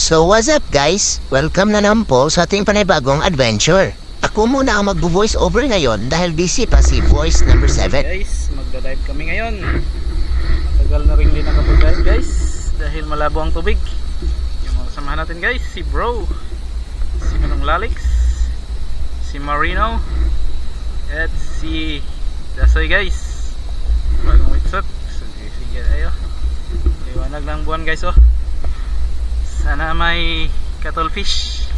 So what's up guys? Welcome na naman po sa ating panibagong adventure. Ako muna ang mag-voice over ngayon dahil busy pa si voice number 7. Guys, magda-dive kami ngayon. Matagal na rin din nakapag-dive guys dahil malabo ang tubig. Yung mga kasamahan natin guys, si Bro, si Manong Lalix, si Marino, at si Dasoy guys. Bagong wetsuit. Sige tayo. Liwanag ng buwan guys oh. Sana may cuttlefish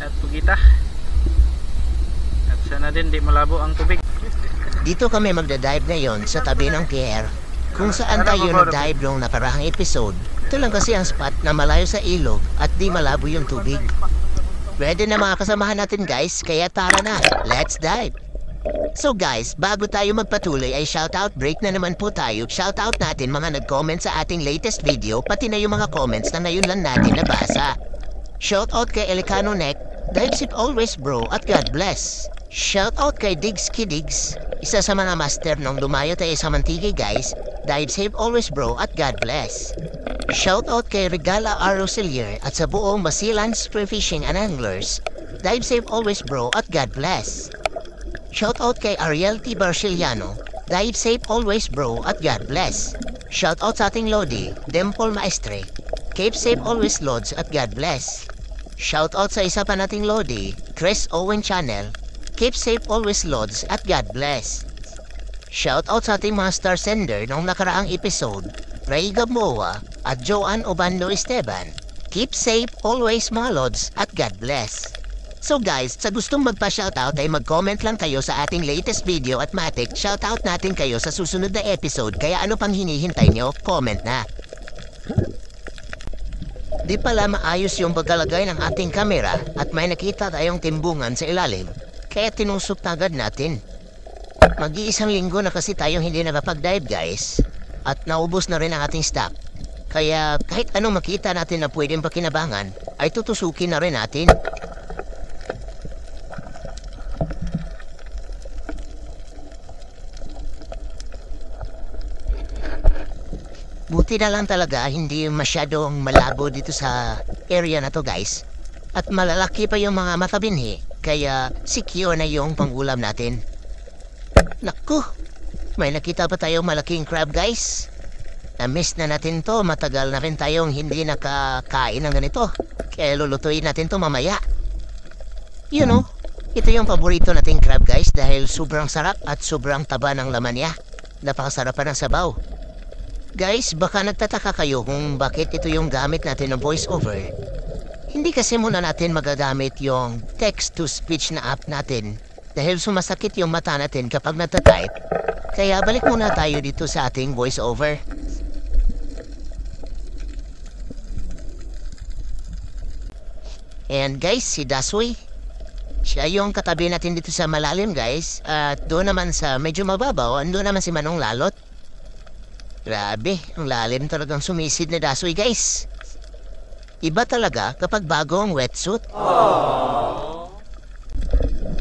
at pugita. At sana din di malabo ang tubig. Dito kami magda-dive ngayon sa tabi ng pier. Kung saan tayo nag-dive nung nakarahang episode. Ito lang kasi ang spot na malayo sa ilog at di malabo yung tubig. Ready na mga kasamahan natin guys, kaya tara na, let's dive! So guys, bago tayo magpatuloy ay shoutout break na naman po tayo. Shoutout natin mga nag-comment sa ating latest video, pati na yung mga comments na ngayon lang natin nabasa. Shoutout kay Elicano Neck, Dive Safe Always Bro at God Bless. Shoutout kay Diggs Kidigs, isa sa mga master nung lumayo tayo sa Mantigay guys. Dive Safe Always Bro at God Bless. Shoutout kay Regala R. Roselier at sa buong Basilan Spearfishing and Anglers. Dive Safe Always Bro at God Bless. Shoutout kay Ariel T. Barciliano, Dive Safe Always Bro at God Bless. Shoutout sa ating Lodi, Dimple Maestre, Cape Safe Always Lods at God Bless. Shoutout sa isa pa nating Lodi, Chris Owen Channel, Cape Safe Always Lods at God Bless. Shoutout sa ating mga star sender nung nakaraang episode, Ray Gamboa at Joanne Obando Esteban, Keep Safe Always mga Lods at God Bless. So guys, sa gustong magpa-shoutout ay mag-comment lang kayo sa ating latest video at matik shoutout natin kayo sa susunod na episode, kaya ano pang hinihintay nyo, comment na. Di pala maayos yung pagkalagay ng ating kamera at may nakita tayong timbungan sa ilalim, kaya tinusok na agad natin. Mag-iisang linggo na kasi tayong hindi nakapag-dive guys, at naubos na rin ang ating stock. Kaya kahit anong makita natin na pwedeng pakinabangan, ay tutusukin na rin natin. Buti na lang talaga hindi masyadong malabo dito sa area na to guys. At malalaki pa yung mga matabinhi, kaya secure na yung pangulam natin. Naku, may nakita pa tayong malaking crab guys. Na-miss na natin to, matagal na rin tayong hindi nakakain ng ganito. Kaya lulutuin natin to mamaya. You know, ito yung paborito nating crab guys dahil sobrang sarap at sobrang taba ng laman niya. Napakasarap pa ng sabaw. Guys, baka nagtataka kayo kung bakit ito yung gamit natin ng voiceover. Hindi kasi muna natin magagamit yung text-to-speech na app natin dahil sumasakit yung mata natin kapag natatype. Kaya balik muna tayo dito sa ating voiceover. And guys, si Dasoy. Siya yung katabi natin dito sa malalim guys. At doon naman sa medyo mababaw, doon naman si Manong Lalot. Grabe, ang lalim talagang sumisid na Dasoy guys. Iba talaga kapag bago ang wetsuit.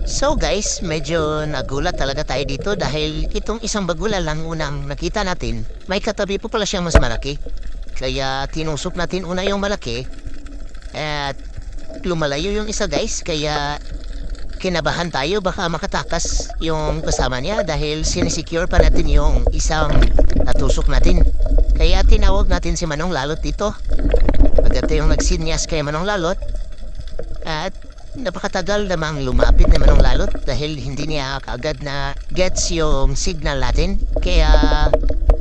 So guys, medyo nagulat talaga tayo dito dahil itong isang bagula lang unang nakita natin, may katabi po pala siyang mas malaki. Kaya tinusok natin una yung malaki at lumalayo yung isa guys, kaya kinabahan tayo baka makatakas yung kasama niya dahil sinisecure pa natin yung isang natusok natin. Kaya tinawag natin si Manong Lalot dito. Agad tayong nagsinyas kay Manong Lalot at napakatagal namang lumapit ni Manong Lalot dahil hindi niya kaagad na gets yung signal natin. Kaya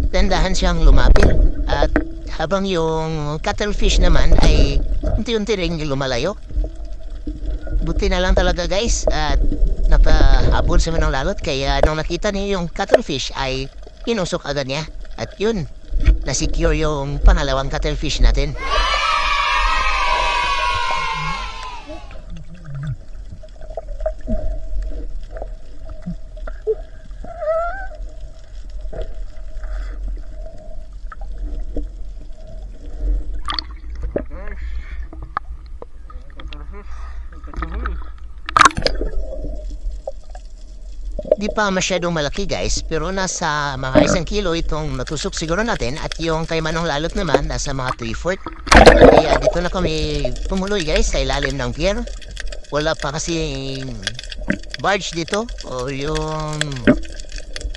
tandahan siyang lumapit at habang yung cuttlefish naman ay unti-unti rin lumalayo. Buti na lang talaga guys at nakahabol si Manong Lalot kaya nung nakita niya yung cuttlefish ay inusok agad niya at yun, na-secure yung pangalawang cuttlefish natin. Di pa masyadong malaki guys, pero nasa mga 1 kilo itong natusok siguro natin at yung kay Manong Lalot naman nasa mga 3/4. Kaya dito na kami tumuloy guys sa ilalim ng pier. Wala pa kasi barge dito o yung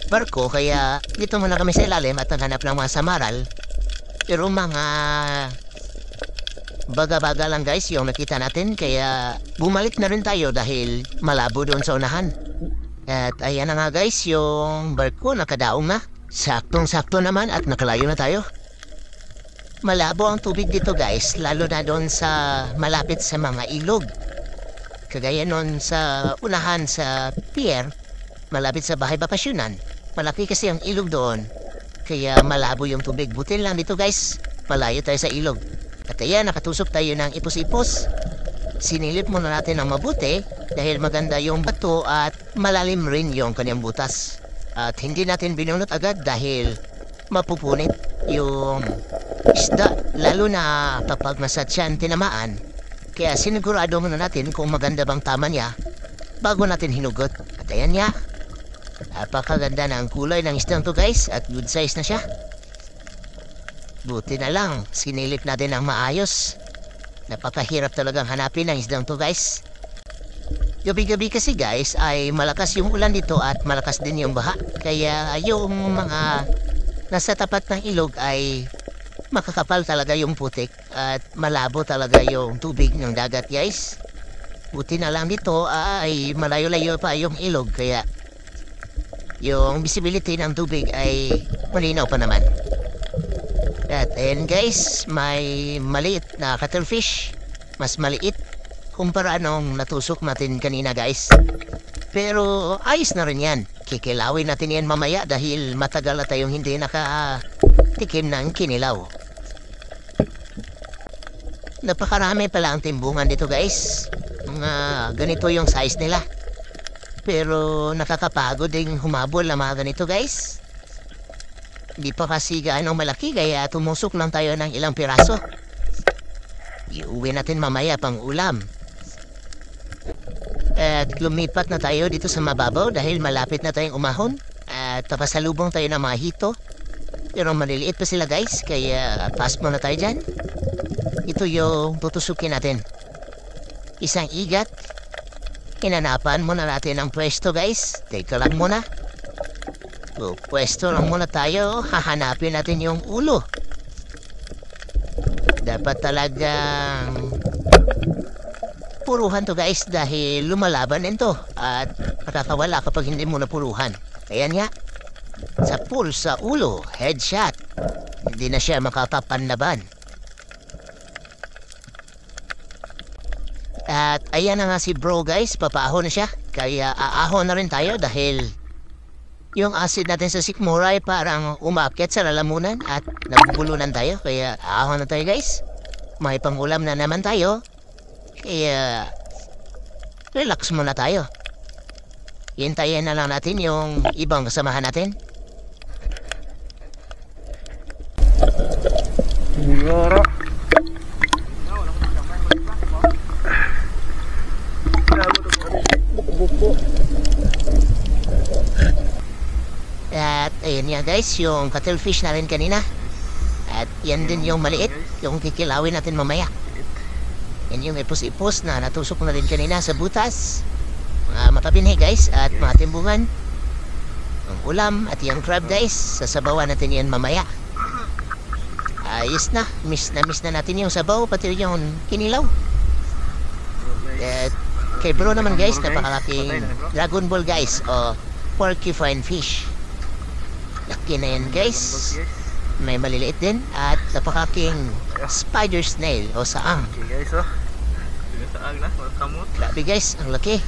barko, kaya dito muna kami sa ilalim at naghanap ng mga samaral. Pero mga baga-baga lang guys yung nakita natin, kaya bumalik na rin tayo dahil malabo doon sa unahan. At ayan na nga guys, yung barko nakadaong na. Saktong-sakto naman at nakalayo na tayo. Malabo ang tubig dito guys, lalo na doon sa malapit sa mga ilog. Kagaya nun sa unahan sa pier, malapit sa bahay bakasyonan. Malaki kasi ang ilog doon, kaya malabo yung tubig. Buti lang dito guys, malayo tayo sa ilog. At ayan, nakatusok tayo ng ipos-ipos. Sinilip muna natin ng mabuti dahil maganda yung bato at malalim rin yung kanyang butas. At hindi natin binunot agad dahil mapupunit yung isda, lalo na kapag masatsyan tinamaan. Kaya sinigurado muna natin kung maganda bang tama niya bago natin hinugot. At ayan niya, napakaganda na ang kulay ng isdang to guys at good size na siya. Buti na lang, sinilip natin ang maayos. Napakahirap talagang hanapin ang isdang to guys. Gabi-gabi kasi guys ay malakas yung ulan dito at malakas din yung baha. Kaya yung mga nasa tapat ng ilog ay makakapal talaga yung putik at malabo talaga yung tubig ng dagat guys. Buti na lang dito ay malayo-layo pa yung ilog, kaya yung visibility ng tubig ay malinaw pa naman. At ayan guys, may maliit na cuttlefish. Mas maliit kumpara nung natusok natin kanina guys. Pero ayos na rin yan. Kikilawin natin yan mamaya dahil matagal na tayong hindi nakatikim ng kinilaw. Napakarami pala ang timbungan dito guys. Mga ganito yung size nila. Pero nakakapagod ding humabol na mga ganito guys. Di pa kasi gaano malaki, kaya tumusok lang tayo ng ilang piraso. Iuwi natin mamaya pang ulam. At lumipat na tayo dito sa mababaw dahil malapit na tayong umahon. At papasalubong tayo ng mga hito. Pero maliliit pa sila guys, kaya pass muna tayo dyan. Ito yung tutusukin natin. Isang igat. Hinanapan muna natin ang pwesto guys. Teka lang muna. Pwesto lang muna tayo. Hahanapin natin yung ulo. Dapat talagang puruhan to guys dahil lumalaban nito at nakakawala kapag hindi mo napuruhan. Ayan nga. Sa pool sa ulo. Headshot. Hindi na siya makakapanlaban. At ayan na nga si bro guys, papaahon na siya. Kaya aahon na rin tayo dahil yung acid natin sa sikmura ay parang umakyat sa lalamunan at nabubulunan tayo. Kaya aahon na tayo guys. May pangulam na naman tayo. Kaya relax muna tayo. Hintayin na lang natin yung ibang kasamahan natin. Siguro. At ayun nga guys, yung cuttlefish na rin kanina. At yan din yung maliit, yung kikilawin natin mamaya. Yan yung ipos-ipos na natusok na rin kanina sa butas. Mga mapabinhi guys at mga timbungan. Ang ulam at yung crab guys, sasabawan natin yan mamaya. Ayos na miss na natin yung sabaw, pati yung kinilaw. At kay bro naman guys, napakalaking Dragon Ball guys o porcupine fish. Laki na yan guys. May maliliit din at napakaking spider snail o saang. Okay guys, oh. Saang na, kamot. Grabe guys, ang laki.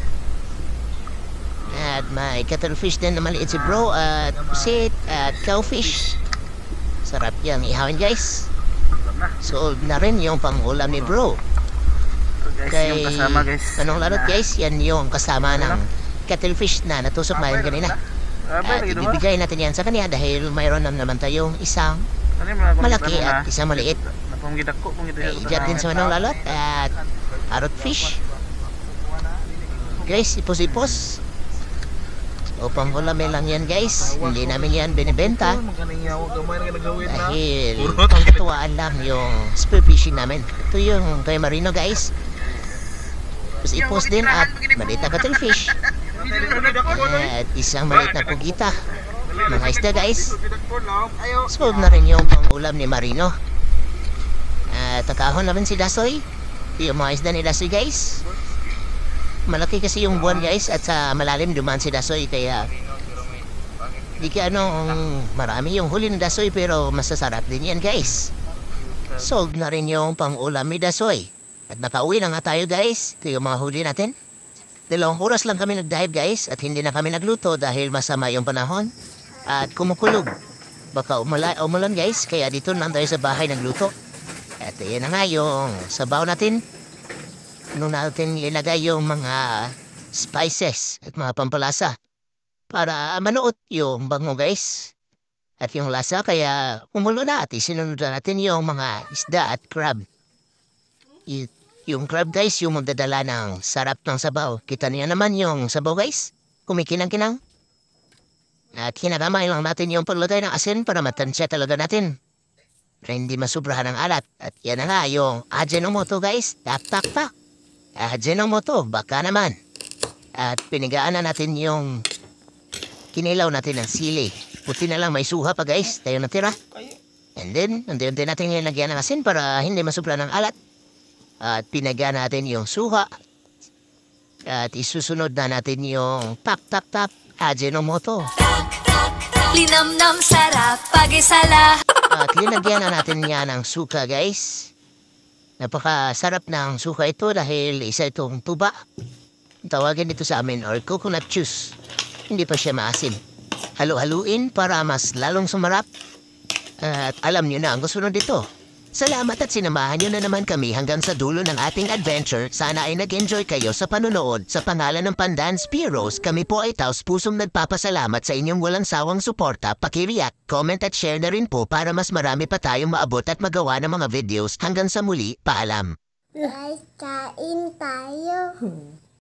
At may cuttlefish din na maliit si bro at pusit at cowfish. Sarap yung ihawin guys. Sold na rin yung pangulam ni bro. Guys, yung kasama guys. Anong larot guys, yan yung kasama ng cuttlefish na natusok na rin kanina. At ibibigay natin yan sa kanya dahil mayroon naman tayong isang malaki at isang maliit. Ijat din sa manong lalot at parrot fish. Guys, ipos-ipos. Upang ulamin lang yan guys. Hindi namin yan binibenta. Dahil katuwaan lang yung spear fishing namin. Ito yung kay Marino guys. Tapos i-post din at maliit na cuttlefish. At isang maliit na pugita. Mga isda guys. Solve na rin yung pang-ulam ni Marino. At takahon naman si Dasoy. Yung mga isda ni Dasoy guys. Malaki kasi yung buwan guys. At sa malalim dumaan si Dasoy. Kaya di ka marami yung huli ni Dasoy. Pero masasarap din yan guys. Solve na rin yung pang-ulam ni Dasoy. At nakauwi na nga tayo guys. Ito yung mga huli natin. 2 oras lang kami nag-dive guys. At hindi na kami nagluto dahil masama yung panahon. At kumukulog. Baka umulan guys. Kaya dito lang tayo sa bahay nagluto. At yan na nga yung sabaw natin. Nung natin ilagay yung mga spices at mga pampalasa. Para manuot yung bango guys. At yung lasa kaya umulo na at isinunod natin yung mga isda at crab. Yung crab guys, yung magdadala ng sarap ng sabaw. Kita niya naman yung sabaw guys. Kumikinang-kinang. At hinagamay lang natin yung paglagay ng asin para matansya talaga natin. Para hindi masubrahan ng alat. At yan na nga yung Ajinomoto guys. Tak. Ajinomoto, baka naman. At pinigaan na natin yung kinilaw natin ng sili. Puti na lang may suha pa guys. Tayo natira. And then, unti-unti natin nilagyan ng asin para hindi masubrahan ng alat. At pinagaan natin yung suha. At isusunod na natin yung tap Ajinomoto. Linamnam sarap pag-isala. At linagyan na natin yan ng suka guys. Napakasarap ng suka ito dahil isa itong tuba. Tawagin dito sa amin or coconut juice. Hindi pa siya maasim. Halu-haluin para mas lalong sumarap. At alam nyo na ang gusto dito. Salamat at sinamahan nyo na naman kami hanggang sa dulo ng ating adventure. Sana ay nag-enjoy kayo sa panonood. Sa pangalan ng Pandan Spearos, kami po ay taos-pusong nagpapasalamat sa inyong walang sawang suporta. Paki-react, comment at share na rin po para mas marami pa tayong maabot at magawa ng mga videos. Hanggang sa muli, paalam. Guys, kain tayo.